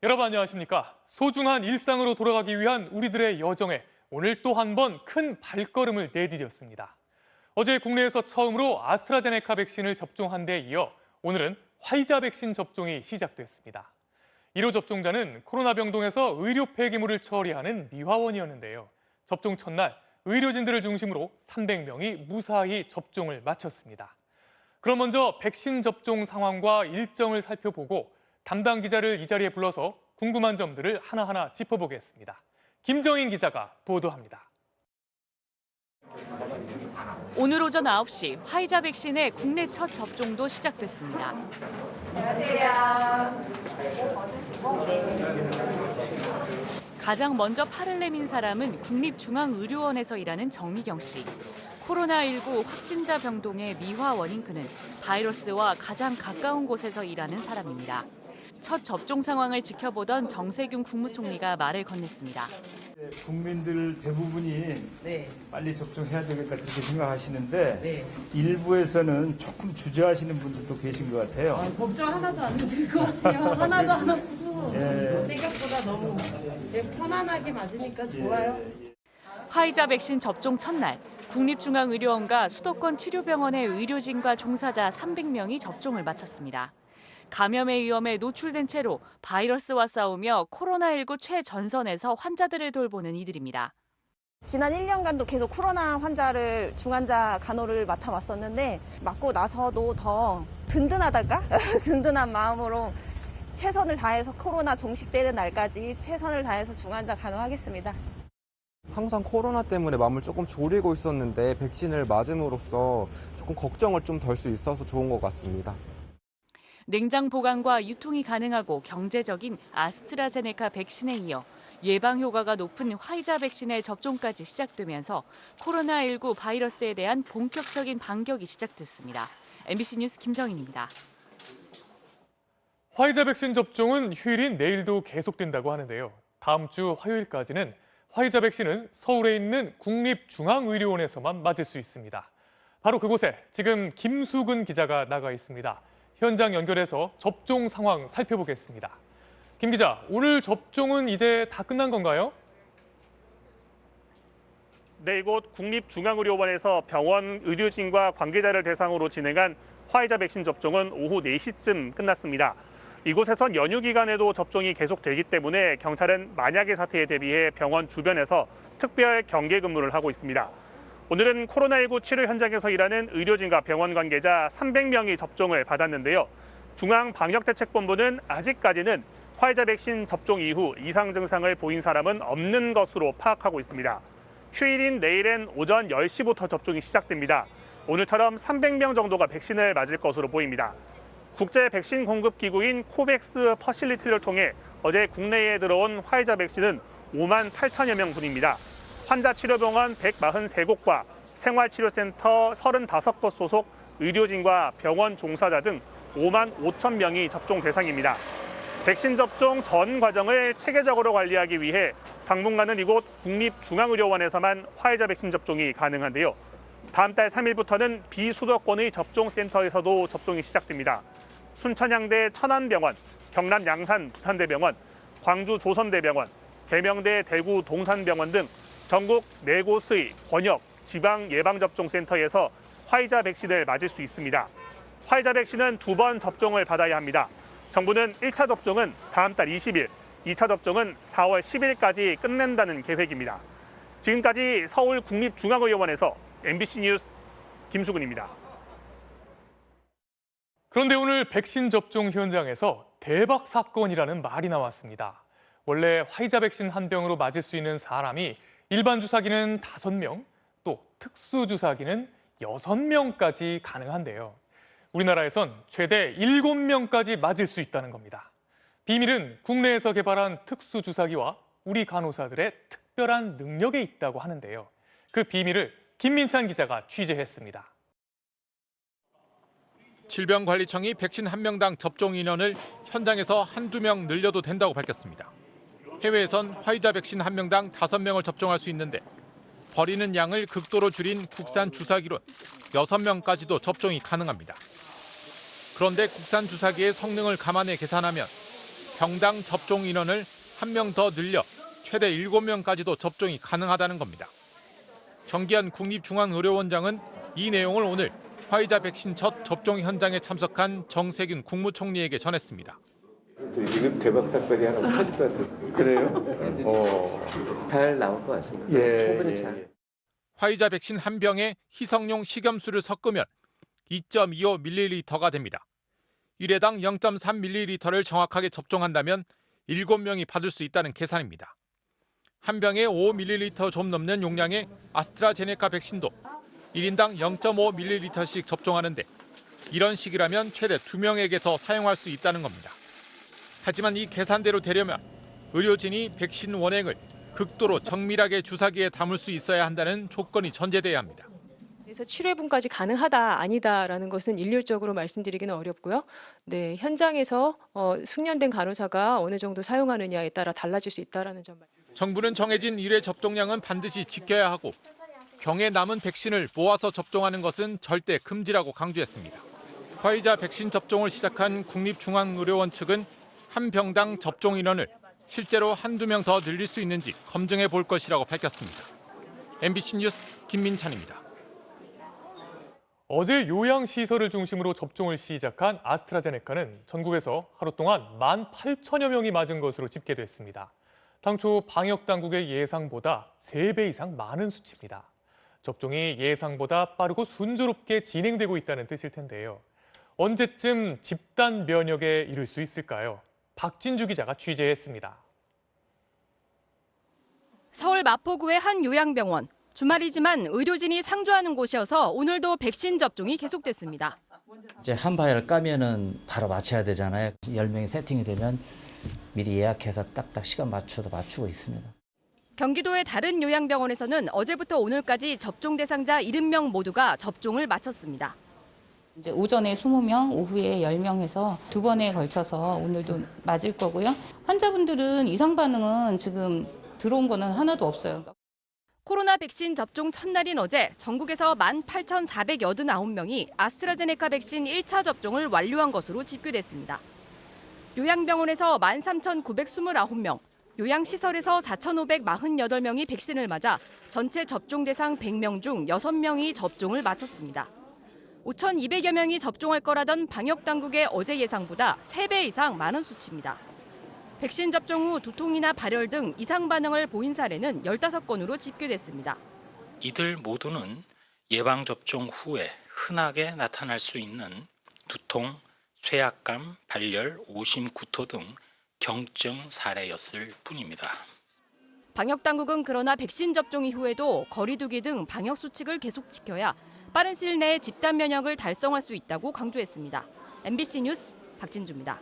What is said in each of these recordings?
여러분 안녕하십니까? 소중한 일상으로 돌아가기 위한 우리들의 여정에 오늘 또 한 번 큰 발걸음을 내디뎠습니다. 어제 국내에서 처음으로 아스트라제네카 백신을 접종한 데 이어 오늘은 화이자 백신 접종이 시작됐습니다. 1호 접종자는 코로나 병동에서 의료 폐기물을 처리하는 미화원이었는데요. 접종 첫날 의료진들을 중심으로 300명이 무사히 접종을 마쳤습니다. 그럼 먼저 백신 접종 상황과 일정을 살펴보고 담당 기자를 이 자리에 불러서 궁금한 점들을 하나하나 짚어보겠습니다. 김정인 기자가 보도합니다. 오늘 오전 9시 화이자 백신의 국내 첫 접종도 시작됐습니다. 안녕하세요. 가장 먼저 팔을 내민 사람은 국립중앙의료원에서 일하는 정미경 씨. 코로나19 확진자 병동의 미화원인 그는 바이러스와 가장 가까운 곳에서 일하는 사람입니다. 첫 접종 상황을 지켜보던 정세균 국무총리가 말을 건넸습니다. 국민들 대부분이 빨리 접종해야 되겠다 그렇게 생각하시는데 일부에서는 조금 주저하시는 분들도 계신 것 같아요. 걱정 하나도 안 드릴 것 같아요. 하나도 안 아프고 생각보다 너무 편안하게 맞으니까 좋아요. 화이자 백신 접종 첫날 국립중앙의료원과 수도권 치료병원의 의료진과 종사자 300명이 접종을 마쳤습니다. 감염의 위험에 노출된 채로 바이러스와 싸우며 코로나19 최전선에서 환자들을 돌보는 이들입니다. 지난 1년간도 계속 코로나 환자를 중환자 간호를 맡아왔었는데 맞고 나서도 더 든든하달까? 든든한 마음으로 최선을 다해서 코로나 종식되는 날까지 최선을 다해서 중환자 간호하겠습니다. 항상 코로나 때문에 마음을 조금 졸이고 있었는데 백신을 맞음으로써 조금 걱정을 좀 덜 수 있어서 좋은 것 같습니다. 냉장 보관과 유통이 가능하고 경제적인 아스트라제네카 백신에 이어 예방 효과가 높은 화이자 백신의 접종까지 시작되면서 코로나19 바이러스에 대한 본격적인 반격이 시작됐습니다. MBC 뉴스 김정인입니다. 화이자 백신 접종은 휴일인 내일도 계속된다고 하는데요. 다음 주 화요일까지는 화이자 백신은 서울에 있는 국립중앙의료원에서만 맞을 수 있습니다. 바로 그곳에 지금 김수근 기자가 나가 있습니다. 현장 연결해서 접종 상황 살펴보겠습니다. 김 기자, 오늘 접종은 이제 다 끝난 건가요? 네, 이곳 국립중앙의료원에서 병원 의료진과 관계자를 대상으로 진행한 화이자 백신 접종은 오후 4시쯤 끝났습니다. 이곳에선 연휴 기간에도 접종이 계속되기 때문에 경찰은 만약의 사태에 대비해 병원 주변에서 특별 경계 근무를 하고 있습니다. 오늘은 코로나19 치료 현장에서 일하는 의료진과 병원 관계자 300명이 접종을 받았는데요. 중앙방역대책본부는 아직까지는 화이자 백신 접종 이후 이상 증상을 보인 사람은 없는 것으로 파악하고 있습니다. 휴일인 내일은 오전 10시부터 접종이 시작됩니다. 오늘처럼 300명 정도가 백신을 맞을 것으로 보입니다. 국제 백신 공급 기구인 코백스 퍼실리티를 통해 어제 국내에 들어온 화이자 백신은 5만 8천여 명분입니다. 환자 치료병원 143곳과 생활치료센터 35곳 소속 의료진과 병원 종사자 등 5만 5천 명이 접종 대상입니다. 백신 접종 전 과정을 체계적으로 관리하기 위해 당분간은 이곳 국립중앙의료원에서만 화이자 백신 접종이 가능한데요. 다음 달 3일부터는 비수도권의 접종센터에서도 접종이 시작됩니다. 순천향대 천안병원, 경남 양산 부산대병원, 광주 조선대병원, 계명대 대구 동산병원 등 전국 4곳의 권역, 지방 예방접종센터에서 화이자 백신을 맞을 수 있습니다. 화이자 백신은 2번 접종을 받아야 합니다. 정부는 1차 접종은 다음 달 20일, 2차 접종은 4월 10일까지 끝낸다는 계획입니다. 지금까지 서울국립중앙의료원에서 MBC 뉴스 김수근입니다. 그런데 오늘 백신 접종 현장에서 대박 사건이라는 말이 나왔습니다. 원래 화이자 백신 한 병으로 맞을 수 있는 사람이 일반 주사기는 5명, 또 특수 주사기는 6명까지 가능한데요. 우리나라에선 최대 7명까지 맞을 수 있다는 겁니다. 비밀은 국내에서 개발한 특수 주사기와 우리 간호사들의 특별한 능력에 있다고 하는데요. 그 비밀을 김민찬 기자가 취재했습니다. 질병관리청이 백신 한 명당 접종 인원을 현장에서 한두 명 늘려도 된다고 밝혔습니다. 해외에선 화이자 백신 한 명당 5명을 접종할 수 있는데 버리는 양을 극도로 줄인 국산 주사기로 6명까지도 접종이 가능합니다. 그런데 국산 주사기의 성능을 감안해 계산하면 병당 접종 인원을 1명 더 늘려 최대 7명까지도 접종이 가능하다는 겁니다. 정기한 국립중앙의료원장은 이 내용을 오늘 화이자 백신 첫 접종 현장에 참석한 정세균 국무총리에게 전했습니다. 지금 대박 사건이 하나 터질 것 같아요. 그래요? 잘 나올 것 같습니다. 충분히 잘. 화이자 백신 한 병에 희석용 식염수를 섞으면 2.25ml가 됩니다. 1회당 0.3ml를 정확하게 접종한다면 7명이 받을 수 있다는 계산입니다. 한 병에 5ml 좀 넘는 용량의 아스트라제네카 백신도 1인당 0.5ml씩 접종하는데 이런 식이라면 최대 2명에게 더 사용할 수 있다는 겁니다. 하지만 이 계산대로 되려면 의료진이 백신 원액을 극도로 정밀하게 주사기에 담을 수 있어야 한다는 조건이 전제돼야 합니다. 그래서 7회분까지 가능하다 아니다라는 것은 일률적으로 말씀드리기는 어렵고요. 네, 현장에서 숙련된 간호사가 어느 정도 사용하느냐에 따라 달라질 수 있다라는 점. 정부는 정해진 1회 접종량은 반드시 지켜야 하고 병에 남은 백신을 모아서 접종하는 것은 절대 금지라고 강조했습니다. 화이자 백신 접종을 시작한 국립중앙의료원 측은 한 병당 접종 인원을 실제로 한두 명 더 늘릴 수 있는지 검증해 볼 것이라고 밝혔습니다. MBC 뉴스 김민찬입니다. 어제 요양시설을 중심으로 접종을 시작한 아스트라제네카는 전국에서 하루 동안 18,000여 명이 맞은 것으로 집계됐습니다. 당초 방역당국의 예상보다 3배 이상 많은 수치입니다. 접종이 예상보다 빠르고 순조롭게 진행되고 있다는 뜻일 텐데요. 언제쯤 집단 면역에 이를 수 있을까요? 박진주 기자가 취재했습니다. 서울 마포구의 한 요양병원. 주말이지만 의료진이 상주하는 곳이어서 오늘도 백신 접종이 계속됐습니다. 이제 한 바이를 까면은 바로 맞춰야 되잖아요. 10명이 세팅이 되면 미리 예약해서 딱딱 시간 맞춰서 맞추고 있습니다. 경기도의 다른 요양병원에서는 어제부터 오늘까지 접종 대상자 70명 모두가 접종을 마쳤습니다. 이제 오전에 20명, 오후에 10명 해서 2번에 걸쳐서 오늘도 맞을 거고요. 환자분들은 이상 반응은 지금 들어온 거는 하나도 없어요. 코로나 백신 접종 첫날인 어제 전국에서 18,489명이 아스트라제네카 백신 1차 접종을 완료한 것으로 집계됐습니다. 요양병원에서 13,929명, 요양시설에서 4,548명이 백신을 맞아 전체 접종 대상 100명 중 6명이 접종을 마쳤습니다. 5,200여 명이 접종할 거라던 방역당국의 어제 예상보다 3배 이상 많은 수치입니다. 백신 접종 후 두통이나 발열 등 이상 반응을 보인 사례는 15건으로 집계됐습니다. 이들 모두는 예방접종 후에 흔하게 나타날 수 있는 두통, 쇠약감, 발열, 오심, 구토 등 경증 사례였을 뿐입니다. 방역당국은 그러나 백신 접종 이후에도 거리 두기 등 방역 수칙을 계속 지켜야 빠른 시일 내에 집단 면역을 달성할 수 있다고 강조했습니다. MBC 뉴스 박진주입니다.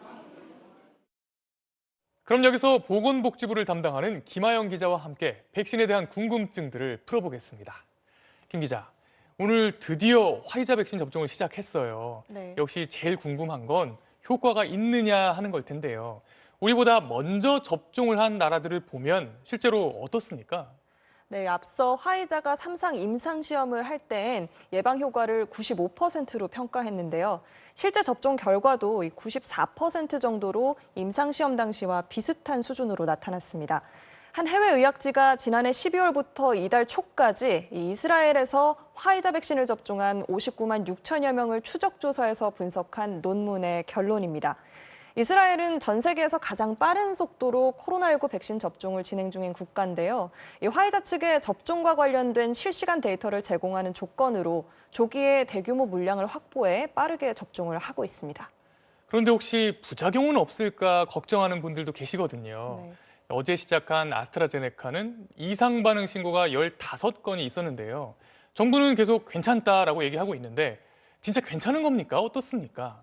그럼 여기서 보건복지부를 담당하는 김아영 기자와 함께 백신에 대한 궁금증들을 풀어보겠습니다. 김 기자, 오늘 드디어 화이자 백신 접종을 시작했어요. 네. 역시 제일 궁금한 건 효과가 있느냐 하는 걸 텐데요. 우리보다 먼저 접종을 한 나라들을 보면 실제로 어떻습니까? 네, 앞서 화이자가 3상 임상시험을 할 땐 예방 효과를 95%로 평가했는데요. 실제 접종 결과도 94% 정도로 임상시험 당시와 비슷한 수준으로 나타났습니다. 한 해외 의학지가 지난해 12월부터 이달 초까지 이스라엘에서 화이자 백신을 접종한 59만 6천여 명을 추적 조사해서 분석한 논문의 결론입니다. 이스라엘은 전 세계에서 가장 빠른 속도로 코로나19 백신 접종을 진행 중인 국가인데요. 이 화이자 측에 접종과 관련된 실시간 데이터를 제공하는 조건으로 조기에 대규모 물량을 확보해 빠르게 접종을 하고 있습니다. 그런데 혹시 부작용은 없을까 걱정하는 분들도 계시거든요. 네. 어제 시작한 아스트라제네카는 이상 반응 신고가 15건이 있었는데요. 정부는 계속 괜찮다라고 얘기하고 있는데 진짜 괜찮은 겁니까? 어떻습니까?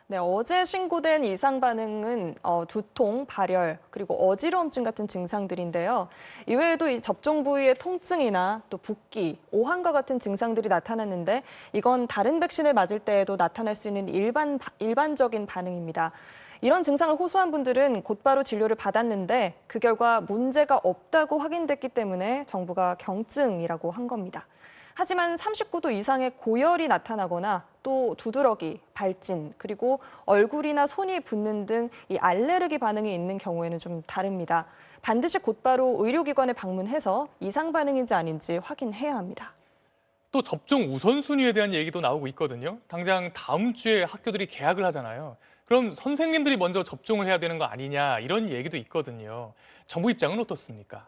네, 어제 신고된 이상 반응은 두통, 발열, 그리고 어지러움증 같은 증상들인데요. 이외에도 이 접종 부위의 통증이나 또 붓기, 오한과 같은 증상들이 나타났는데 이건 다른 백신을 맞을 때에도 나타날 수 있는 일반적인 반응입니다. 이런 증상을 호소한 분들은 곧바로 진료를 받았는데 그 결과 문제가 없다고 확인됐기 때문에 정부가 경증이라고 한 겁니다. 하지만 39도 이상의 고열이 나타나거나 또 두드러기, 발진, 그리고 얼굴이나 손이 붓는 등 이 알레르기 반응이 있는 경우에는 좀 다릅니다. 반드시 곧바로 의료기관에 방문해서 이상 반응인지 아닌지 확인해야 합니다. 또 접종 우선순위에 대한 얘기도 나오고 있거든요. 당장 다음 주에 학교들이 개학을 하잖아요. 그럼 선생님들이 먼저 접종을 해야 되는 거 아니냐 이런 얘기도 있거든요. 정부 입장은 어떻습니까?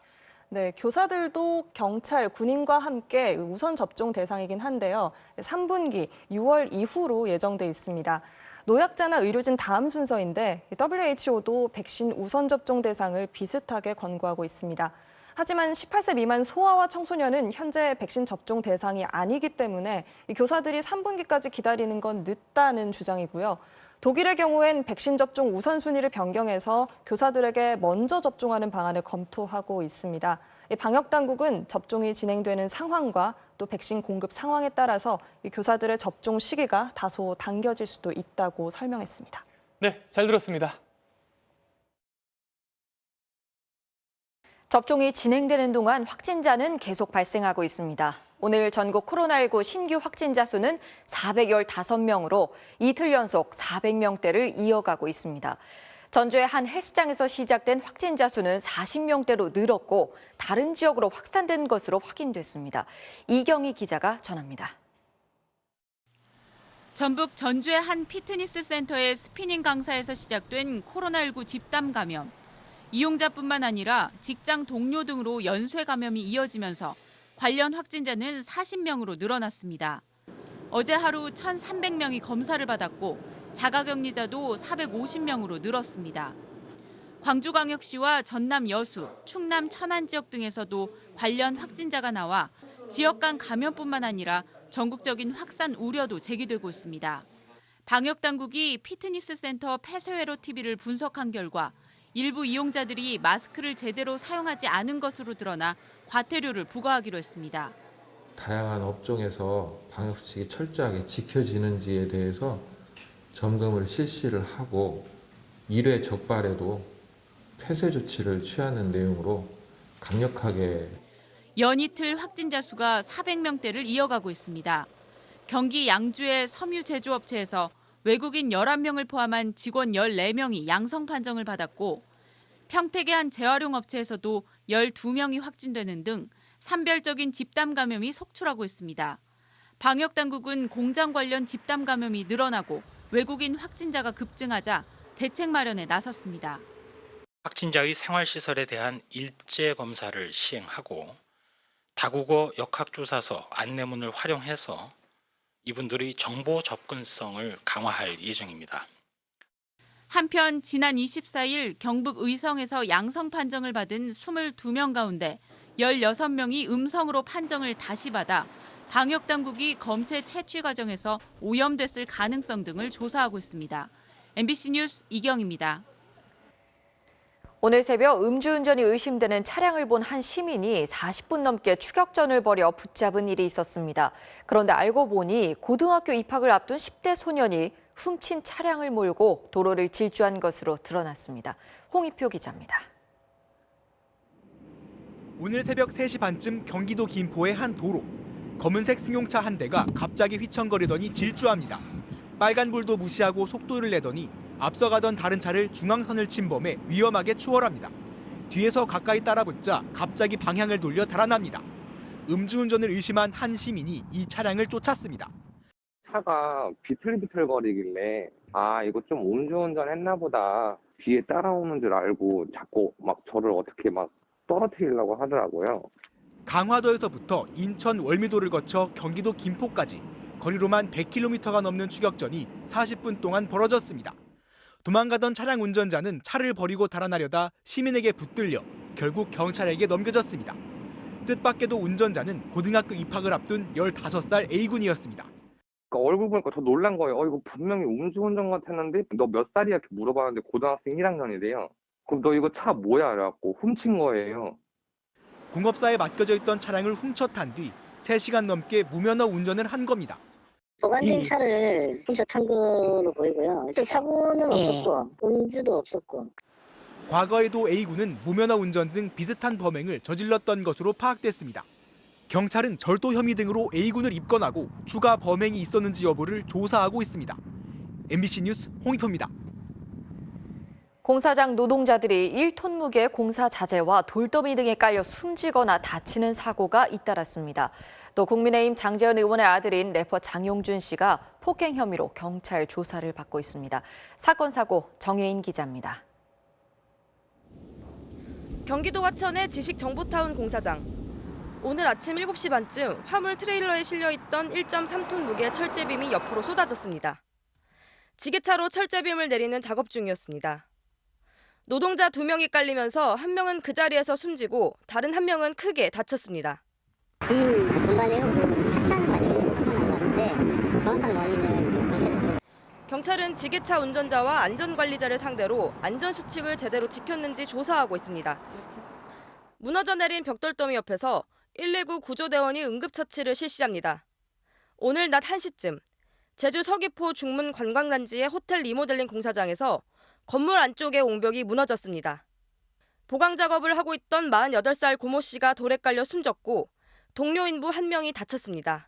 네, 교사들도 경찰, 군인과 함께 우선 접종 대상이긴 한데요. 3분기 6월 이후로 예정돼 있습니다. 노약자나 의료진 다음 순서인데 WHO도 백신 우선 접종 대상을 비슷하게 권고하고 있습니다. 하지만 18세 미만 소아와 청소년은 현재 백신 접종 대상이 아니기 때문에 교사들이 3분기까지 기다리는 건 늦다는 주장이고요. 독일의 경우엔 백신 접종 우선순위를 변경해서 교사들에게 먼저 접종하는 방안을 검토하고 있습니다. 방역당국은 접종이 진행되는 상황과 또 백신 공급 상황에 따라서 교사들의 접종 시기가 다소 당겨질 수도 있다고 설명했습니다. 네, 잘 들었습니다. 접종이 진행되는 동안 확진자는 계속 발생하고 있습니다. 오늘 전국 코로나19 신규 확진자 수는 415명으로 이틀 연속 400명대를 이어가고 있습니다. 전주의 한 헬스장에서 시작된 확진자 수는 40명대로 늘었고 다른 지역으로 확산된 것으로 확인됐습니다. 이경희 기자가 전합니다. 전북 전주의 한 피트니스 센터의 스피닝 강사에서 시작된 코로나19 집단 감염. 이용자뿐만 아니라 직장 동료 등으로 연쇄 감염이 이어지면서 관련 확진자는 40명으로 늘어났습니다. 어제 하루 1,300명이 검사를 받았고 자가격리자도 450명으로 늘었습니다. 광주광역시와 전남 여수, 충남 천안 지역 등에서도 관련 확진자가 나와 지역 간 감염뿐만 아니라 전국적인 확산 우려도 제기되고 있습니다. 방역당국이 피트니스 센터 폐쇄회로 TV를 분석한 결과 일부 이용자들이 마스크를 제대로 사용하지 않은 것으로 드러나 과태료를 부과하기로 했습니다. 다양한 업종에서 방역수칙이 철저하게 지켜지는지에 대해서 점검을 실시를 하고 1회 적발에도 폐쇄 조치를 취하는 내용으로 강력하게 연이틀 확진자 수가 400명대를 이어가고 있습니다. 경기 양주의 섬유 제조업체에서 외국인 11명을 포함한 직원 14명이 양성 판정을 받았고 평택의 한 재활용 업체에서도 12명이 확진되는 등 산별적인 집단 감염이 속출하고 있습니다. 방역당국은 공장 관련 집단 감염이 늘어나고 외국인 확진자가 급증하자 대책 마련에 나섰습니다. 확진자의 생활시설에 대한 일제 검사를 시행하고 다국어 역학조사서 안내문을 활용해서 이분들의 정보 접근성을 강화할 예정입니다. 한편 지난 24일 경북 의성에서 양성 판정을 받은 22명 가운데 16명이 음성으로 판정을 다시 받아 방역당국이 검체 채취 과정에서 오염됐을 가능성 등을 조사하고 있습니다. MBC 뉴스 이경입니다. 오늘 새벽 음주운전이 의심되는 차량을 본 한 시민이 40분 넘게 추격전을 벌여 붙잡은 일이 있었습니다. 그런데 알고 보니 고등학교 입학을 앞둔 10대 소년이 훔친 차량을 몰고 도로를 질주한 것으로 드러났습니다. 홍희표 기자입니다. 오늘 새벽 3시 반쯤 경기도 김포의 한 도로. 검은색 승용차 한 대가 갑자기 휘청거리더니 질주합니다. 빨간불도 무시하고 속도를 내더니 앞서가던 다른 차를 중앙선을 침범해 위험하게 추월합니다. 뒤에서 가까이 따라붙자 갑자기 방향을 돌려 달아납니다. 음주운전을 의심한 한 시민이 이 차량을 쫓았습니다. 차가 비틀비틀거리길래 이거 좀 음주운전 했나 보다. 뒤에 따라오는 줄 알고 자꾸 막 저를 어떻게 막 떨어뜨리려고 하더라고요. 강화도에서부터 인천 월미도를 거쳐 경기도 김포까지 거리로만 100km가 넘는 추격전이 40분 동안 벌어졌습니다. 도망가던 차량 운전자는 차를 버리고 달아나려다 시민에게 붙들려 결국 경찰에게 넘겨졌습니다. 뜻밖에도 운전자는 고등학교 입학을 앞둔 15살 A군이었습니다. 얼굴 보니까 더 놀란 거예요. 이거 분명히 음주운전 같았는데 너 몇 살이야? 이렇게 물어봤는데 고등학생 1학년이래요. 그럼 너 이거 차 뭐야? 그래갖고 훔친 거예요. 공업사에 맡겨져 있던 차량을 훔쳐탄 뒤 3시간 넘게 무면허 운전을 한 겁니다. 보관된 차를 훔쳐 탄 거로 보이고요. 사고는 없었고 음주도 없었고. 과거에도 A군은 무면허 운전 등 비슷한 범행을 저질렀던 것으로 파악됐습니다. 경찰은 절도 혐의 등으로 A군을 입건하고 추가 범행이 있었는지 여부를 조사하고 있습니다. MBC 뉴스 홍익표입니다. 공사장 노동자들이 1톤 무게의 공사 자재와 돌더미 등에 깔려 숨지거나 다치는 사고가 잇따랐습니다. 또 국민의힘 장재현 의원의 아들인 래퍼 장용준 씨가 폭행 혐의로 경찰 조사를 받고 있습니다. 사건 사고 정혜인 기자입니다. 경기도 화천의 지식정보타운 공사장. 오늘 아침 7시 반쯤 화물 트레일러에 실려있던 1.3톤 무게의 철제빔이 옆으로 쏟아졌습니다. 지게차로 철제빔을 내리는 작업 중이었습니다. 노동자 2명이 깔리면서 한 명은 그 자리에서 숨지고 다른 한 명은 크게 다쳤습니다. 긴 공간에요. 같이 하는 거 아니에요? 같은데 정확한 원인은 경찰은 지게차 운전자와 안전관리자를 상대로 안전수칙을 제대로 지켰는지 조사하고 있습니다. 무너져 내린 벽돌더미 옆에서 119 구조대원이 응급처치를 실시합니다. 오늘 낮 1시쯤 제주 서귀포 중문 관광단지의 호텔 리모델링 공사장에서 건물 안쪽의 옹벽이 무너졌습니다. 보강 작업을 하고 있던 48살 고모 씨가 돌에 깔려 숨졌고 동료 인부 1명이 다쳤습니다.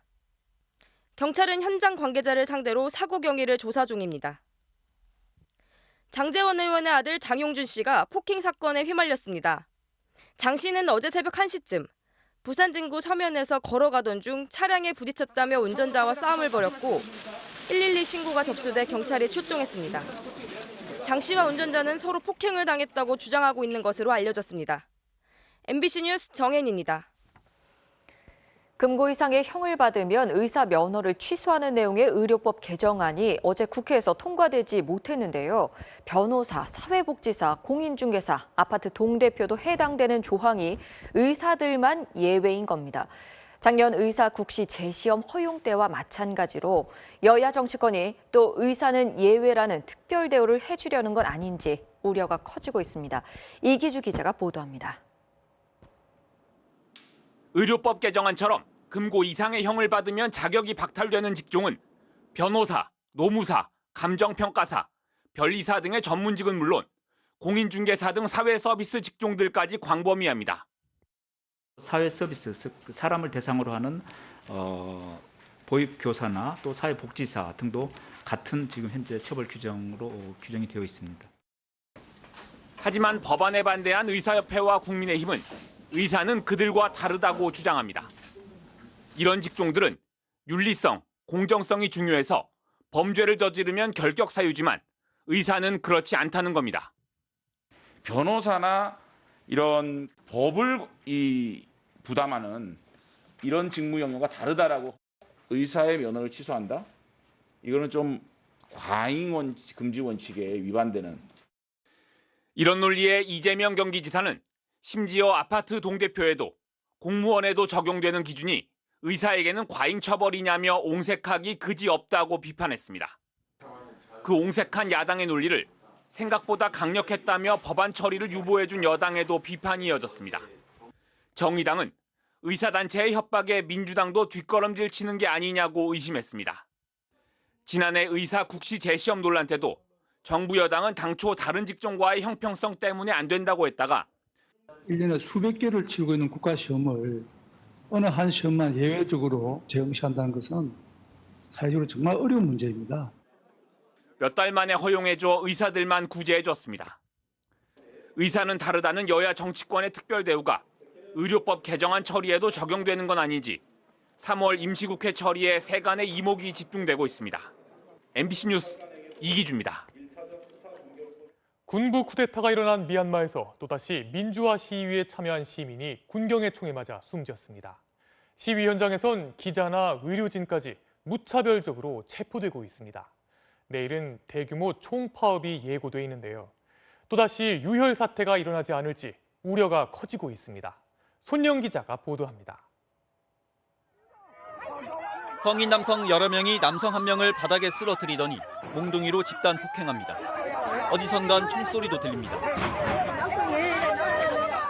경찰은 현장 관계자를 상대로 사고 경위를 조사 중입니다. 장재원 의원의 아들 장용준 씨가 폭행 사건에 휘말렸습니다. 장 씨는 어제 새벽 1시쯤 부산 진구 서면에서 걸어가던 중 차량에 부딪혔다며 운전자와 싸움을 벌였고 112 신고가 접수돼 경찰이 출동했습니다. 장 씨와 운전자는 서로 폭행을 당했다고 주장하고 있는 것으로 알려졌습니다. MBC 뉴스 정혜인입니다. 금고 이상의 형을 받으면 의사 면허를 취소하는 내용의 의료법 개정안이 어제 국회에서 통과되지 못했는데요. 변호사, 사회복지사, 공인중개사, 아파트 동대표도 해당되는 조항이 의사들만 예외인 겁니다. 작년 의사 국시 재시험 허용 때와 마찬가지로 여야 정치권이 또 의사는 예외라는 특별 대우를 해주려는 건 아닌지 우려가 커지고 있습니다. 이기주 기자가 보도합니다. 의료법 개정안처럼 금고 이상의 형을 받으면 자격이 박탈되는 직종은 변호사, 노무사, 감정평가사, 변리사 등의 전문직은 물론 공인중개사 등 사회서비스 직종들까지 광범위합니다. 사회서비스, 즉 사람을 대상으로 하는 보육교사나 또 사회복지사 등도 같은 지금 현재 처벌 규정으로 규정이 되어 있습니다. 하지만 법안에 반대한 의사협회와 국민의힘은 의사는 그들과 다르다고 주장합니다. 이런 직종들은 윤리성, 공정성이 중요해서 범죄를 저지르면 결격 사유지만 의사는 그렇지 않다는 겁니다. 변호사나 이런 법을 부담하는 이런 직무 영역과 다르다라고 의사의 면허를 취소한다? 이거는 좀 과잉 금지 원칙에 위반되는. 이런 논리에 이재명 경기지사는 심지어 아파트 동대표에도 공무원에도 적용되는 기준이 의사에게는 과잉 처벌이냐며 옹색하기 그지없다고 비판했습니다. 그 옹색한 야당의 논리를 생각보다 강력했다며 법안 처리를 유보해준 여당에도 비판이 이어졌습니다. 정의당은 의사단체의 협박에 민주당도 뒷걸음질 치는 게 아니냐고 의심했습니다. 지난해 의사 국시 재시험 논란 때도 정부 여당은 당초 다른 직종과의 형평성 때문에 안 된다고 했다가 1년에 수백 개를 치르고 있는 국가시험을 어느 한 시험만 예외적으로 재응시한다는 것은 사회적으로 정말 어려운 문제입니다. 몇 달 만에 허용해줘 의사들만 구제해줬습니다. 의사는 다르다는 여야 정치권의 특별 대우가 의료법 개정안 처리에도 적용되는 건 아닌지 3월 임시국회 처리에 세간의 이목이 집중되고 있습니다. MBC 뉴스 이기주입니다. 군부 쿠데타가 일어난 미얀마에서 또다시 민주화 시위에 참여한 시민이 군경의 총에 맞아 숨졌습니다. 시위 현장에선 기자나 의료진까지 무차별적으로 체포되고 있습니다. 내일은 대규모 총파업이 예고돼 있는데요. 또다시 유혈 사태가 일어나지 않을지 우려가 커지고 있습니다. 손영 기자가 보도합니다. 성인 남성 여러 명이 남성 한 명을 바닥에 쓰러뜨리더니 몽둥이로 집단 폭행합니다. 어디선간 총소리도 들립니다.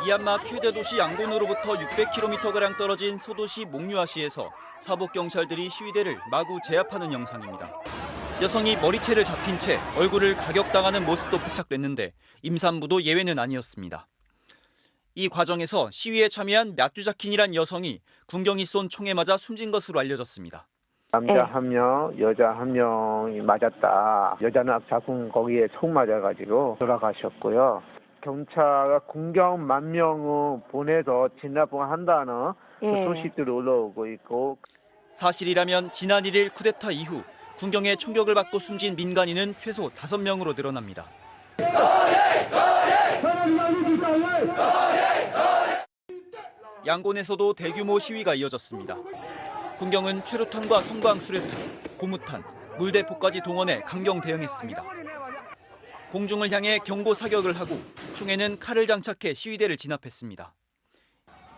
미얀마 최대 도시 양곤으로부터 600km가량 떨어진 소도시 몽유아시에서 사복 경찰들이 시위대를 마구 제압하는 영상입니다. 여성이 머리채를 잡힌 채 얼굴을 가격당하는 모습도 포착됐는데 임산부도 예외는 아니었습니다. 이 과정에서 시위에 참여한 마뚜자킨이란 여성이 군경이 쏜 총에 맞아 숨진 것으로 알려졌습니다. 남자 한 명, 여자 한 명이 맞았다. 여자는 자궁 거기에 총 맞아가지고 돌아가셨고요. 경찰가 군경 10,000명을 보내서 진압한다는 그 소식들이 올라오고 있고. 사실이라면 지난 1일 쿠데타 이후 군경의 총격을 받고 숨진 민간인은 최소 5명으로 늘어납니다. 양곤에서도 대규모 시위가 이어졌습니다. 군경은 최루탄과 성광 수류탄, 고무탄, 물대포까지 동원해 강경 대응했습니다. 공중을 향해 경고 사격을 하고 총에는 칼을 장착해 시위대를 진압했습니다.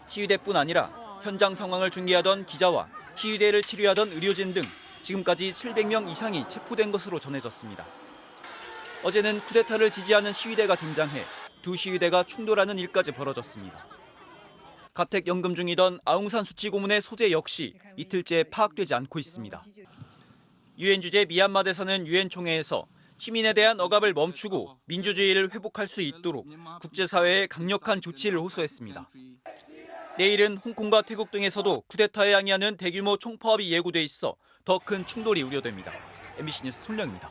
시위대뿐 아니라 현장 상황을 중계하던 기자와 시위대를 치료하던 의료진 등 지금까지 700명 이상이 체포된 것으로 전해졌습니다. 어제는 쿠데타를 지지하는 시위대가 등장해 두 시위대가 충돌하는 일까지 벌어졌습니다. 가택연금 중이던 아웅산 수치 고문의 소재 역시 이틀째 파악되지 않고 있습니다. 유엔 주재 미얀마 대사는 유엔 총회에서 시민에 대한 억압을 멈추고 민주주의를 회복할 수 있도록 국제사회에 강력한 조치를 호소했습니다. 내일은 홍콩과 태국 등에서도 쿠데타에 항의하는 대규모 총파업이 예고돼 있어 더 큰 충돌이 우려됩니다. MBC 뉴스 손령입니다.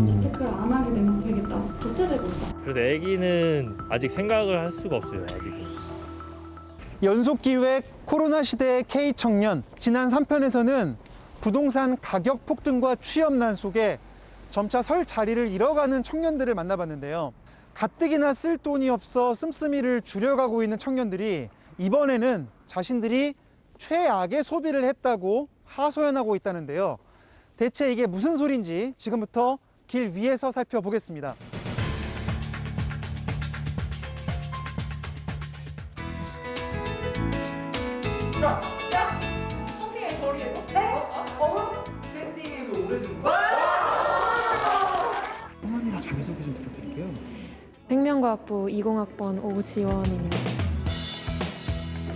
재테크를 안 하게 되면 되게 도태되고 있다. 그래서 애기는 아직 생각을 할 수가 없어요. 아직은. 연속기획 코로나 시대의 K청년. 지난 3편에서는 부동산 가격 폭등과 취업난 속에 점차 설 자리를 잃어가는 청년들을 만나봤는데요. 가뜩이나 쓸 돈이 없어 씀씀이를 줄여가고 있는 청년들이 이번에는 자신들이 최악의 소비를 했다고 하소연하고 있다는데요. 대체 이게 무슨 소린지 지금부터 길 위에서 살펴보겠습니다. 선생님 저리에요? 네? 캐스팅에도 오래 좀. 성함이랑 자기소개 좀 부탁드릴게요. 생명과학부 20학번 오지원입니다.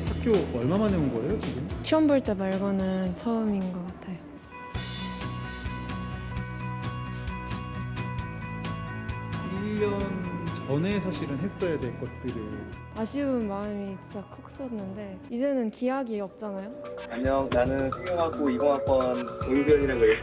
학교 얼마 만에 온 거예요, 지금? 시험 볼 때 말고는 처음인 것 같아요. 전에 사실은 했어야 될 것들을. 아쉬운 마음이 진짜 컸었는데 이제는 기약이 없잖아요. 안녕, 나는 생명학부 20학번 오유수연이라고 해.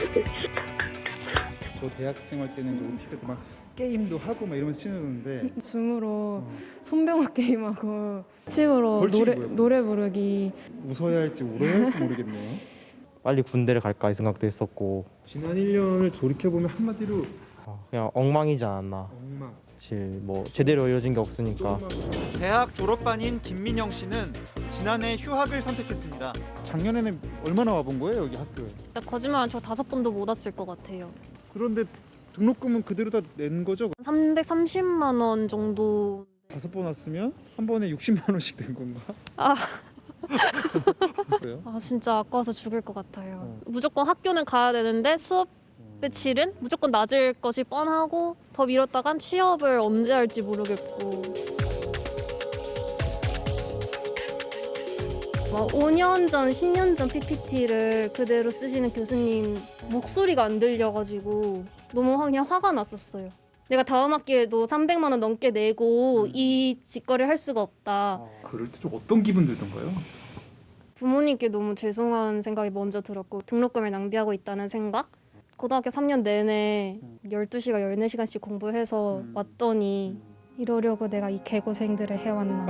저 대학생활 때는 OT가 막 게임도 하고 막 이러면서 친해졌는데 줌으로 손병호 게임하고 치고로 벌칙이 뭐예요? 노래 부르기. 웃어야 할지 울어야 할지 모르겠네요. 빨리 군대를 갈까 이 생각도 했었고 지난 1년을 돌이켜보면 한마디로 그냥 엉망이지 않았나. 엉망. 사실 뭐 제대로 이루어진 게 없으니까. 대학 졸업반인 김민영 씨는 지난해 휴학을 선택했습니다. 작년에는 얼마나 와본 거예요, 여기 학교에? 거짓말 저 5번도 못 왔을 것 같아요. 그런데 등록금은 그대로 다 낸 거죠? 330만 원 정도. 5번 왔으면 한 번에 60만 원씩 낸 건가? 아. 그래요? 아 진짜 아까워서 죽을 것 같아요. 무조건 학교는 가야 되는데 수업 며칠은 무조건 낮을 것이 뻔하고 더 미뤘다간 취업을 언제 할지 모르겠고. 막 5년 전, 10년 전 PPT를 그대로 쓰시는 교수님 목소리가 안 들려가지고 너무 그냥 화가 났었어요. 내가 다음 학기에도 300만 원 넘게 내고 이 직거래를 할 수가 없다. 그럴 때 좀 어떤 기분 들던가요? 부모님께 너무 죄송한 생각이 먼저 들었고 등록금을 낭비하고 있다는 생각? 고등학교 3년 내내 12시간, 14시간씩 공부해서 왔더니 이러려고 내가 이 개고생들을 해왔나.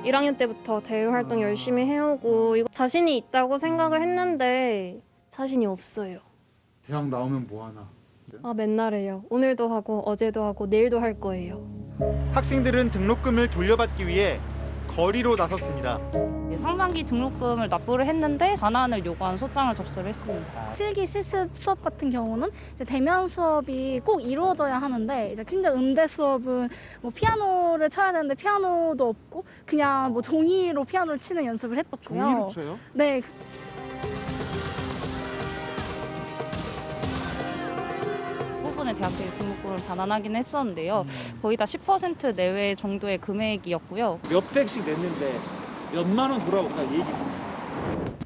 1학년 때부터 대외활동 열심히 해오고 이거 자신이 있다고 생각을 했는데 자신이 없어요. 대학 나오면 뭐 하나? 아 맨날 해요. 오늘도 하고 어제도 하고 내일도 할 거예요. 학생들은 등록금을 돌려받기 위해 거리로 나섰습니다. 상반기 등록금을 납부를 했는데 반환을 요구하는 소장을 접수를 했습니다. 실기 실습 수업 같은 경우는 이제 대면 수업이 꼭 이루어져야 하는데 이제 심지어 음대 수업은 뭐 피아노를 쳐야 되는데 피아노도 없고 그냥 뭐 종이로 피아노를 치는 연습을 했었고요. 종이로 쳐요? 네. 부분의 대학들이 등록금을 반환하긴 했었는데요. 거의 다 10% 내외 정도의 금액이었고요. 몇 백씩 냈는데 몇만 원 돌아온다 이 얘기입니다.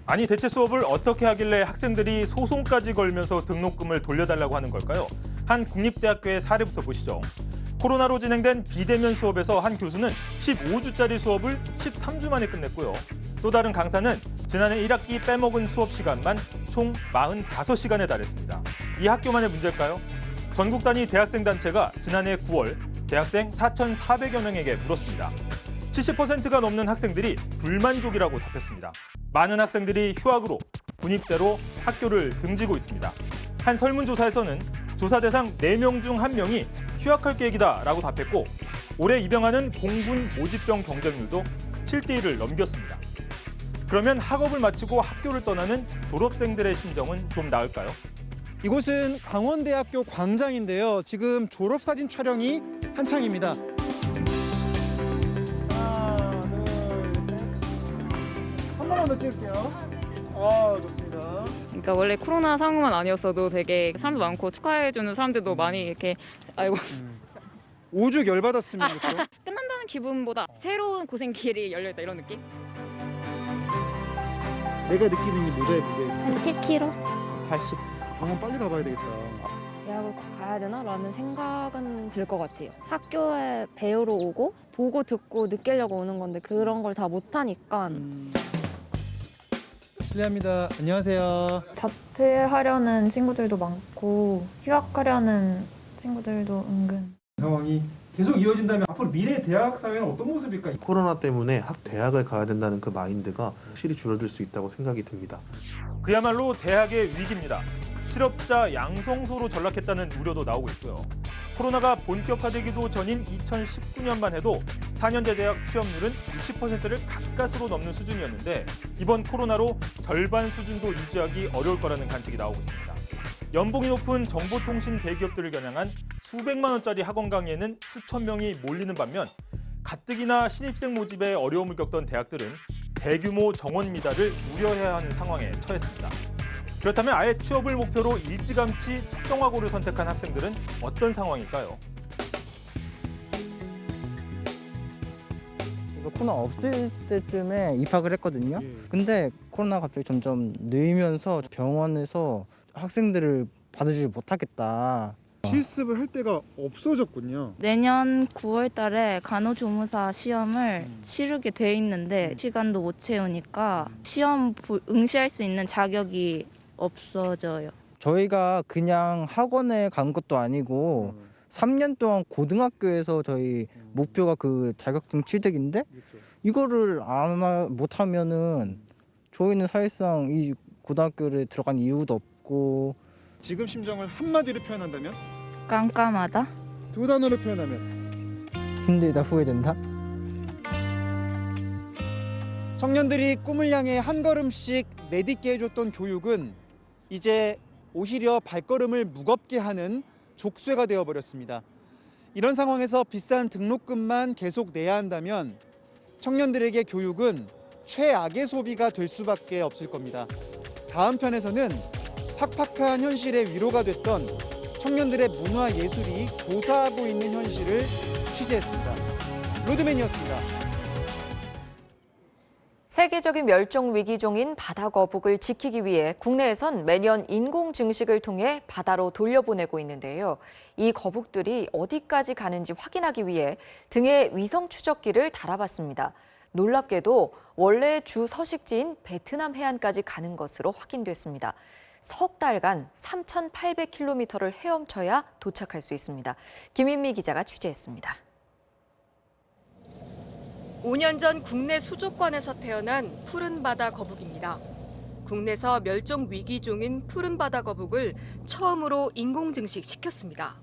아니 대체 수업을 어떻게 하길래 학생들이 소송까지 걸면서 등록금을 돌려달라고 하는 걸까요? 한 국립대학교의 사례부터 보시죠. 코로나로 진행된 비대면 수업에서 한 교수는 15주짜리 수업을 13주 만에 끝냈고요. 또 다른 강사는 지난해 1학기 빼먹은 수업 시간만 총 45시간에 달했습니다. 이 학교만의 문제일까요? 전국 단위 대학생 단체가 지난해 9월 대학생 4,400여 명에게 물었습니다. 70%가 넘는 학생들이 불만족이라고 답했습니다. 많은 학생들이 휴학으로 군입대로 학교를 등지고 있습니다. 한 설문조사에서는 조사 대상 4명 중 1명이 휴학할 계획이다라고 답했고 올해 입영하는 공군 모집병 경쟁률도 7대1을 넘겼습니다. 그러면 학업을 마치고 학교를 떠나는 졸업생들의 심정은 좀 나을까요? 이곳은 강원대학교 광장인데요. 지금 졸업사진 촬영이 한창입니다. 하나, 둘, 셋. 한 번만 더 찍을게요. 좋습니다. 그러니까 원래 코로나 상황만 아니었어도 되게 사람도 많고 축하해주는 사람들도 많이 이렇게 알고 오죽 열받았으면 그렇죠? 끝난다는 기분보다 새로운 고생 길이 열려있다 이런 느낌? 내가 느끼는 이 모자의 무게 한 10kg? 80. 빨리 가봐야 되겠다. 대학을 꼭 가야 되나라는 생각은 들 것 같아요. 학교에 배우러 오고 보고 듣고 느끼려고 오는 건데 그런 걸 다 못하니까 실례합니다. 안녕하세요. 자퇴하려는 친구들도 많고 휴학하려는 친구들도 은근. 상황이 계속 이어진다면 앞으로 미래 대학 사회는 어떤 모습일까요? 코로나 때문에 대학을 가야 된다는 그 마인드가 확실히 줄어들 수 있다고 생각이 듭니다. 그야말로 대학의 위기입니다. 실업자 양성소로 전락했다는 우려도 나오고 있고요. 코로나가 본격화되기도 전인 2019년만 해도 4년제 대학 취업률은 60%를 가까스로 넘는 수준이었는데 이번 코로나로 절반 수준도 유지하기 어려울 거라는 관측이 나오고 있습니다. 연봉이 높은 정보통신 대기업들을 겨냥한 수백만 원짜리 학원 강의에는 수천 명이 몰리는 반면 가뜩이나 신입생 모집에 어려움을 겪던 대학들은 대규모 정원 미달을 우려해야 하는 상황에 처했습니다. 그렇다면 아예 취업을 목표로 일찌감치 특성화고를 선택한 학생들은 어떤 상황일까요? 코로나 없을 때쯤에 입학을 했거든요. 근데 코로나가 갑자기 점점 늘면서 병원에서 학생들을 받아주지 못하겠다. 실습을 할 데가 없어졌군요. 내년 9월 달에 간호조무사 시험을 치르게 돼 있는데 시간도 못 채우니까 시험 응시할 수 있는 자격이 없어져요. 저희가 그냥 학원에 간 것도 아니고 3년 동안 고등학교에서 저희 목표가 그 자격증 취득인데 이거를 못하면은 저희는 사실상 이 고등학교를 들어간 이유도 없고. 지금 심정을 한마디로 표현한다면? 깜깜하다. 두 단어로 표현하면? 힘들다, 후회된다. 청년들이 꿈을 향해 한 걸음씩 내딛게 해줬던 교육은 이제 오히려 발걸음을 무겁게 하는 족쇄가 되어버렸습니다. 이런 상황에서 비싼 등록금만 계속 내야 한다면 청년들에게 교육은 최악의 소비가 될 수밖에 없을 겁니다. 다음 편에서는 팍팍한 현실의 위로가 됐던 청년들의 문화 예술이 고사하고 있는 현실을 취재했습니다. 로드맨이었습니다. 세계적인 멸종 위기종인 바다거북을 지키기 위해 국내에선 매년 인공 증식을 통해 바다로 돌려보내고 있는데요. 이 거북들이 어디까지 가는지 확인하기 위해 등에 위성 추적기를 달아봤습니다. 놀랍게도 원래 주 서식지인 베트남 해안까지 가는 것으로 확인됐습니다. 석 달간 3,800km를 헤엄쳐야 도착할 수 있습니다. 김인미 기자가 취재했습니다. 5년 전 국내 수족관에서 태어난 푸른바다 거북입니다. 국내에서 멸종 위기종인 푸른바다 거북을 처음으로 인공증식 시켰습니다.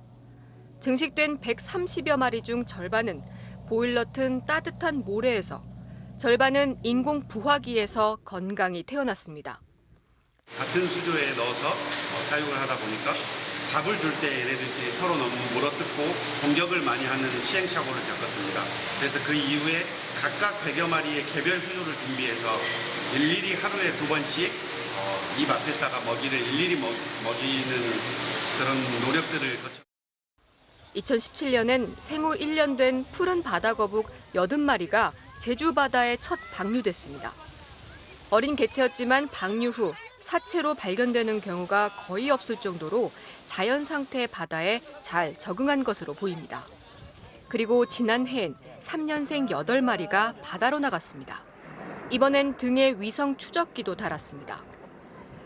증식된 130여 마리 중 절반은 보일러 튼 따뜻한 모래에서, 절반은 인공 부화기에서 건강히 태어났습니다. 같은 수조에 넣어서 사용을 하다 보니까 밥을 줄 때 얘네들끼리 서로 너무 물어뜯고 공격을 많이 하는 시행착오를 겪었습니다. 그래서 그 이후에 각각 100여 마리의 개별 수조를 준비해서 일일이 하루에 2번씩 입 앞에다가 먹이를 일일이 먹이는 그런 노력들을 거쳐. 2017년엔 생후 1년 된 푸른 바다거북 80마리가 제주 바다에 첫 방류됐습니다. 어린 개체였지만 방류 후 사체로 발견되는 경우가 거의 없을 정도로 자연 상태의 바다에 잘 적응한 것으로 보입니다. 그리고 지난해엔 3년생 8마리가 바다로 나갔습니다. 이번엔 등에 위성 추적기도 달았습니다.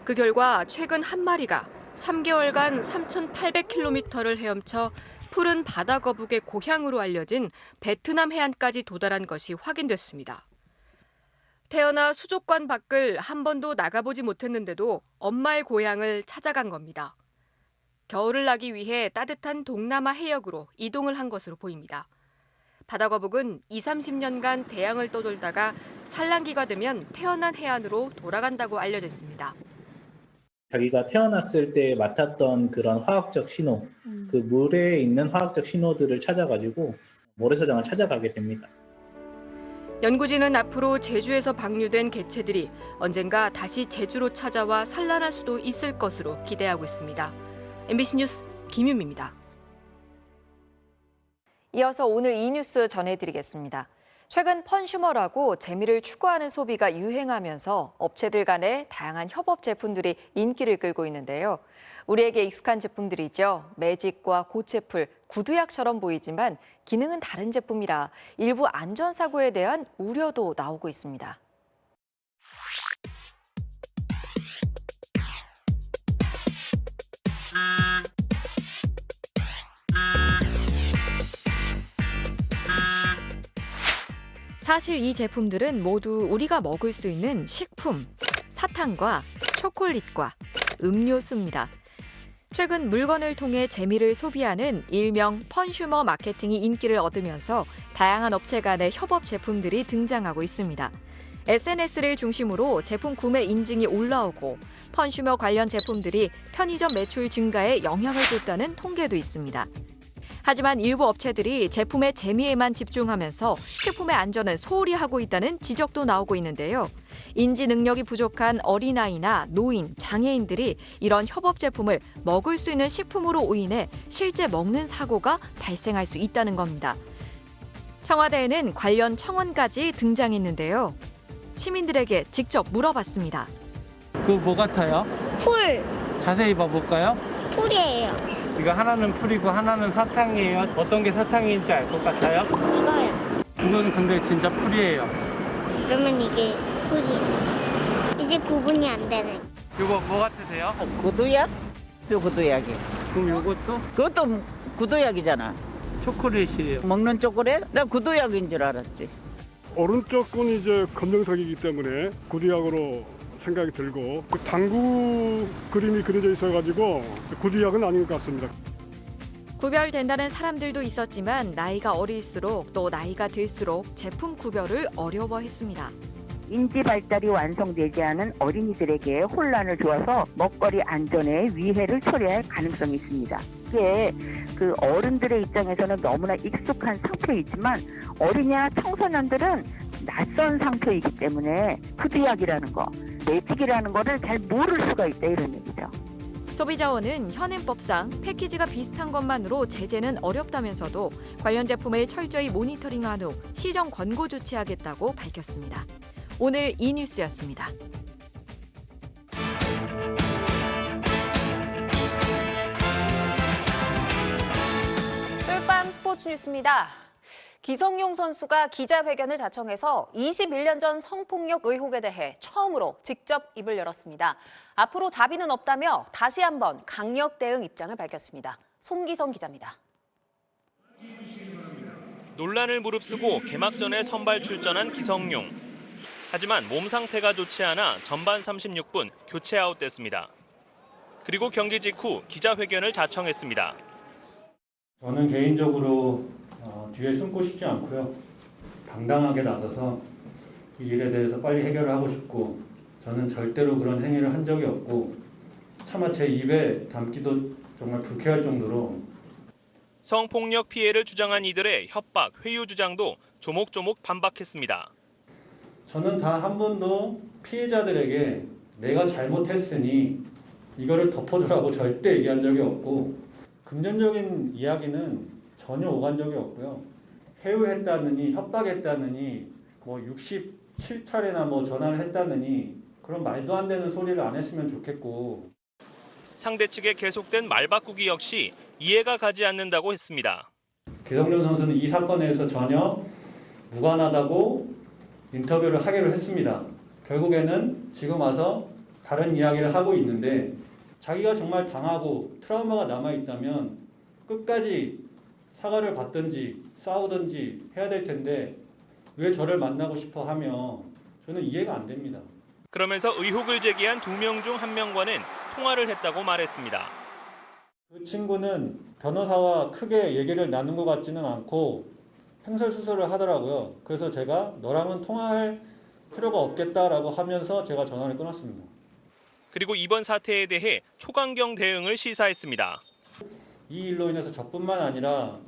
그 결과 최근 한 마리가 3개월간 3,800km를 헤엄쳐 푸른 바다거북의 고향으로 알려진 베트남 해안까지 도달한 것이 확인됐습니다. 태어나 수족관 밖을 한 번도 나가보지 못했는데도 엄마의 고향을 찾아간 겁니다. 겨울을 나기 위해 따뜻한 동남아 해역으로 이동을 한 것으로 보입니다. 바다거북은 20-30년간 대양을 떠돌다가 산란기가 되면 태어난 해안으로 돌아간다고 알려졌습니다. 자기가 태어났을 때 맡았던 그런 화학적 신호, 그 물에 있는 화학적 신호들을 찾아가지고 모래사장을 찾아가게 됩니다. 연구진은 앞으로 제주에서 방류된 개체들이 언젠가 다시 제주로 찾아와 산란할 수도 있을 것으로 기대하고 있습니다. MBC 뉴스 김윤미입니다. 이어서 오늘 이 뉴스 전해드리겠습니다. 최근 펀슈머라고 재미를 추구하는 소비가 유행하면서 업체들 간의 다양한 협업 제품들이 인기를 끌고 있는데요. 우리에게 익숙한 제품들이죠. 매직과 고체풀, 구두약처럼 보이지만 기능은 다른 제품이라 일부 안전사고에 대한 우려도 나오고 있습니다. 사실 이 제품들은 모두 우리가 먹을 수 있는 식품, 사탕과 초콜릿과 음료수입니다. 최근 물건을 통해 재미를 소비하는 일명 펀슈머 마케팅이 인기를 얻으면서 다양한 업체 간의 협업 제품들이 등장하고 있습니다. SNS를 중심으로 제품 구매 인증이 올라오고 펀슈머 관련 제품들이 편의점 매출 증가에 영향을 줬다는 통계도 있습니다. 하지만 일부 업체들이 제품의 재미에만 집중하면서 식품의 안전은 소홀히 하고 있다는 지적도 나오고 있는데요. 인지 능력이 부족한 어린아이나 노인, 장애인들이 이런 협업 제품을 먹을 수 있는 식품으로 인해 실제 먹는 사고가 발생할 수 있다는 겁니다. 청와대에는 관련 청원까지 등장했는데요. 시민들에게 직접 물어봤습니다. 그 뭐 같아요? 풀. 자세히 봐볼까요? 풀이에요. 이거 하나는 풀이고 하나는 사탕이에요. 어떤 게 사탕인지 알 것 같아요? 이거요. 이건 근데 진짜 풀이에요. 그러면 이게 풀이에요. 이제 구분이 안 되네. 이거 뭐 같으세요? 구두약? 요 구두약이. 그럼 이것도? 그것도 구두약이잖아. 초콜릿이에요. 먹는 초콜릿? 나 구두약인 줄 알았지. 오른쪽 건 이제 검정색이기 때문에 구두약으로 생각이 들고 그 당구 그림이 그려져 있어가지고 구두약은 아닌 것 같습니다. 구별된다는 사람들도 있었지만 나이가 어릴수록 또 나이가 들수록 제품 구별을 어려워했습니다. 인지 발달이 완성되지 않은 어린이들에게 혼란을 주어서 먹거리 안전에 위해를 초래할 가능성이 있습니다. 이게 그 어른들의 입장에서는 너무나 익숙한 상표이지만 어린이나 청소년들은 낯선 상표이기 때문에 구두약이라는 거, 매직이라는 거를 잘 모를 수가 있다 이런 얘기죠. 소비자원은 현행법상 패키지가 비슷한 것만으로 제재는 어렵다면서도 관련 제품을 철저히 모니터링한 후 시정 권고 조치하겠다고 밝혔습니다. 오늘 이 뉴스였습니다. 꿀밤 스포츠 뉴스입니다. 기성용 선수가 기자회견을 자청해서 21년 전 성폭력 의혹에 대해 처음으로 직접 입을 열었습니다. 앞으로 자비는 없다며 다시 한번 강력 대응 입장을 밝혔습니다. 송기성 기자입니다. 논란을 무릅쓰고 개막전에 선발 출전한 기성용. 하지만 몸 상태가 좋지 않아 전반 36분 교체 아웃됐습니다. 그리고 경기 직후 기자회견을 자청했습니다. 저는 개인적으로 뒤에 숨고 싶지 않고요. 당당하게 나서서 이 일에 대해서 빨리 해결을 하고 싶고 저는 절대로 그런 행위를 한 적이 없고 차마 제 입에 담기도 정말 불쾌할 정도로 성폭력 피해를 주장한 이들의 협박, 회유 주장도 조목조목 반박했습니다. 저는 단 한 번도 피해자들에게 내가 잘못했으니 이거를 덮어주라고 절대 얘기한 적이 없고 금전적인 이야기는 전혀 오간 적이 없고요. 회유했다느니 협박했다느니 뭐 67차례나 뭐 전화를 했다느니 그런 말도 안 되는 소리를 안 했으면 좋겠고. 상대 측의 계속된 말 바꾸기 역시 이해가 가지 않는다고 했습니다. 기성용 선수는 이 사건에 대해서 전혀 무관하다고 인터뷰를 하기로 했습니다. 결국에는 지금 와서 다른 이야기를 하고 있는데 자기가 정말 당하고 트라우마가 남아있다면 끝까지 사과를 받든지 싸우든지 해야 될 텐데 왜 저를 만나고 싶어 하며 저는 이해가 안 됩니다. 그러면서 의혹을 제기한 2명 중 1명과는 통화를 했다고 말했습니다. 그 친구는 변호사와 크게 얘기를 나눈 것 같지는 않고 횡설수설을 하더라고요. 그래서 제가 너랑은 통화할 필요가 없겠다라고 하면서 제가 전화를 끊었습니다. 그리고 이번 사태에 대해 초강경 대응을 시사했습니다. 이 일로 인해서 저뿐만 아니라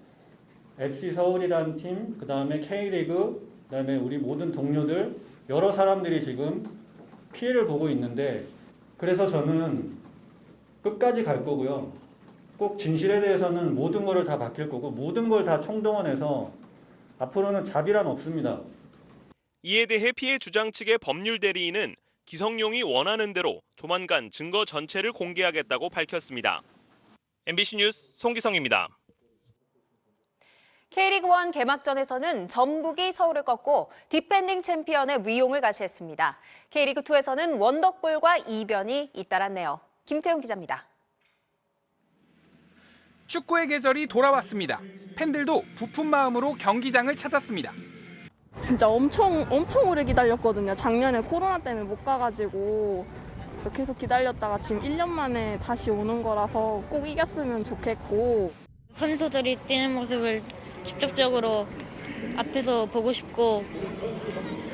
FC 서울이라는 팀, 그다음에 K리그, 그다음에 우리 모든 동료들, 여러 사람들이 지금 피해를 보고 있는데 그래서 저는 끝까지 갈 거고요. 꼭 진실에 대해서는 모든 것을 다 밝힐 거고 모든 걸 다 총동원해서 앞으로는 자비란 없습니다. 이에 대해 피해 주장 측의 법률 대리인은 기성용이 원하는 대로 조만간 증거 전체를 공개하겠다고 밝혔습니다. MBC 뉴스 송기성입니다. K리그1 개막전에서는 전북이 서울을 꺾고 디펜딩 챔피언의 위용을 가시했습니다. K리그2에서는 원더골과 이변이 잇따랐네요. 김태훈 기자입니다. 축구의 계절이 돌아왔습니다. 팬들도 부푼 마음으로 경기장을 찾았습니다. 진짜 엄청 오래 기다렸거든요. 작년에 코로나 때문에 못 가가지고 그래서 계속 기다렸다가 지금 1년 만에 다시 오는 거라서 꼭 이겼으면 좋겠고. 선수들이 뛰는 모습을 직접적으로 앞에서 보고 싶고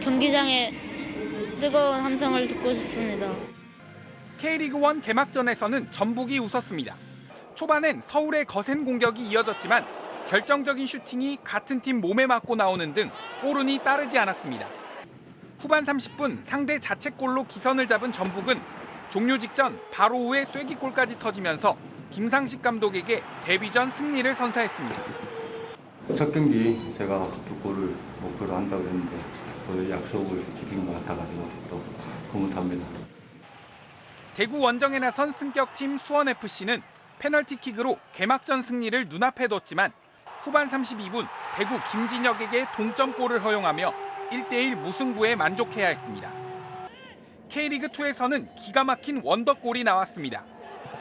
경기장의 뜨거운 함성을 듣고 싶습니다. K리그1 개막전에서는 전북이 웃었습니다. 초반엔 서울의 거센 공격이 이어졌지만 결정적인 슈팅이 같은 팀 몸에 맞고 나오는 등 골운이 따르지 않았습니다. 후반 30분 상대 자책골로 기선을 잡은 전북은 종료 직전 바로 후에 쐐기골까지 터지면서 김상식 감독에게 데뷔전 승리를 선사했습니다. 첫 경기 제가 두 골을 목표로 한다고 했는데 그 약속을 지킨 것 같아가지고 또 흐뭇합니다. 대구 원정에 나선 승격팀 수원FC는 페널티킥으로 개막전 승리를 눈앞에 뒀지만 후반 32분 대구 김진혁에게 동점골을 허용하며 1대1 무승부에 만족해야 했습니다. K리그2에서는 기가 막힌 원더골이 나왔습니다.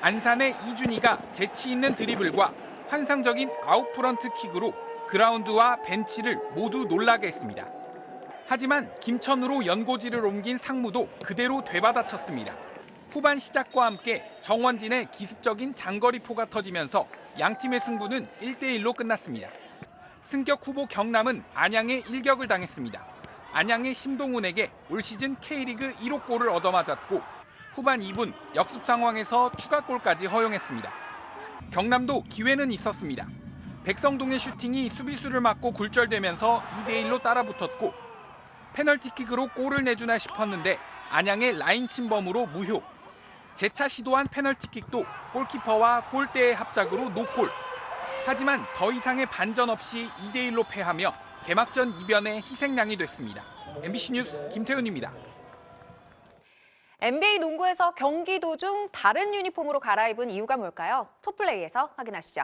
안산의 이준희가 재치 있는 드리블과 환상적인 아웃프런트 킥으로 그라운드와 벤치를 모두 놀라게 했습니다. 하지만 김천으로 연고지를 옮긴 상무도 그대로 되받아쳤습니다. 후반 시작과 함께 정원진의 기습적인 장거리포가 터지면서 양팀의 승부는 1대1로 끝났습니다. 승격 후보 경남은 안양에 일격을 당했습니다. 안양의 심동훈에게 올 시즌 K리그 1호 골을 얻어맞았고 후반 2분 역습 상황에서 추가골까지 허용했습니다. 경남도 기회는 있었습니다. 백성동의 슈팅이 수비수를 맞고 굴절되면서 2대1로 따라붙었고 페널티킥으로 골을 내주나 싶었는데 안양의 라인 침범으로 무효. 재차 시도한 페널티킥도 골키퍼와 골대의 합작으로 노골. 하지만 더 이상의 반전 없이 2대1로 패하며 개막전 이변의 희생양이 됐습니다. MBC 뉴스 김태훈입니다. NBA 농구에서 경기 도중 다른 유니폼으로 갈아입은 이유가 뭘까요? 톱플레이에서 확인하시죠.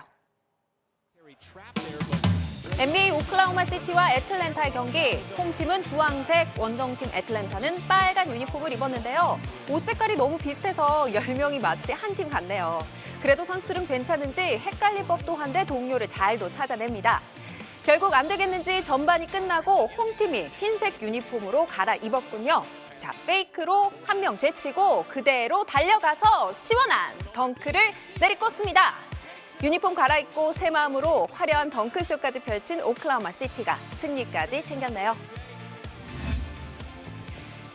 NBA 오클라호마 시티와 애틀랜타의 경기. 홈팀은 주황색, 원정팀 애틀랜타는 빨간 유니폼을 입었는데요. 옷 색깔이 너무 비슷해서 10명이 마치 한 팀 같네요. 그래도 선수들은 괜찮은지 헷갈릴 법도 한데 동료를 잘도 찾아냅니다. 결국 안 되겠는지 전반이 끝나고 홈팀이 흰색 유니폼으로 갈아입었군요. 자, 페이크로 한 명 제치고 그대로 달려가서 시원한 덩크를 내리꽂습니다. 유니폼 갈아입고 새 마음으로 화려한 덩크쇼까지 펼친 오클라호마 시티가 승리까지 챙겼네요.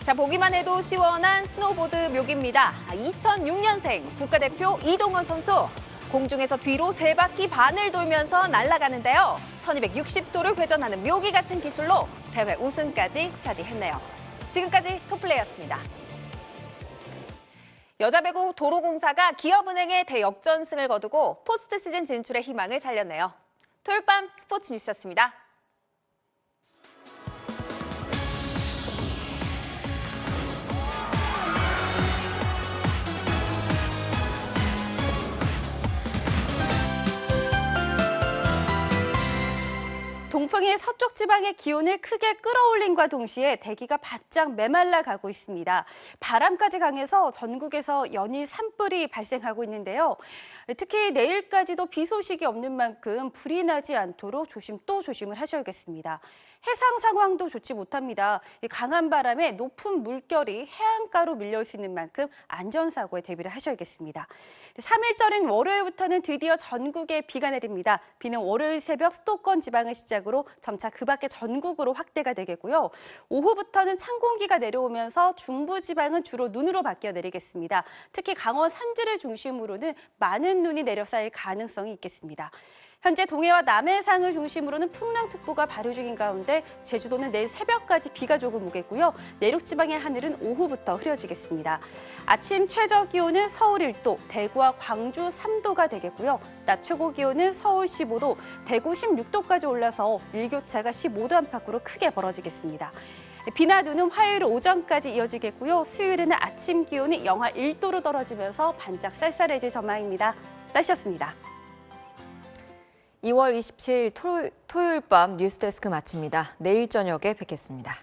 자, 보기만 해도 시원한 스노보드 묘기입니다. 2006년생 국가대표 이동원 선수. 공중에서 뒤로 3바퀴 반을 돌면서 날아가는데요. 1260도를 회전하는 묘기 같은 기술로 대회 우승까지 차지했네요. 지금까지 톱플레이였습니다. 여자 배구 도로공사가 기업은행의 대역전승을 거두고 포스트 시즌 진출의 희망을 살렸네요. 토요일 밤 스포츠 뉴스였습니다. 동풍이 서쪽 지방의 기온을 크게 끌어올림과 동시에 대기가 바짝 메말라 가고 있습니다. 바람까지 강해서 전국에서 연일 산불이 발생하고 있는데요. 특히 내일까지도 비 소식이 없는 만큼 불이 나지 않도록 조심을 하셔야겠습니다. 해상 상황도 좋지 못합니다. 강한 바람에 높은 물결이 해안가로 밀려올 수 있는 만큼 안전사고에 대비를 하셔야겠습니다. 3일절인 월요일부터는 드디어 전국에 비가 내립니다. 비는 월요일 새벽 수도권 지방을 시작으로 점차 그 밖에 전국으로 확대가 되겠고요. 오후부터는 찬 공기가 내려오면서 중부 지방은 주로 눈으로 바뀌어 내리겠습니다. 특히 강원 산지를 중심으로는 많은 눈이 내려 쌓일 가능성이 있겠습니다. 현재 동해와 남해상을 중심으로는 풍랑특보가 발효 중인 가운데 제주도는 내일 새벽까지 비가 조금 오겠고요. 내륙 지방의 하늘은 오후부터 흐려지겠습니다. 아침 최저 기온은 서울 1도, 대구와 광주 3도가 되겠고요. 낮 최고 기온은 서울 15도, 대구 16도까지 올라서 일교차가 15도 안팎으로 크게 벌어지겠습니다. 비나 눈은 화요일 오전까지 이어지겠고요. 수요일에는 아침 기온이 영하 1도로 떨어지면서 반짝 쌀쌀해질 전망입니다. 날씨였습니다. 2월 27일 토요일 밤 뉴스데스크 마칩니다. 내일 저녁에 뵙겠습니다.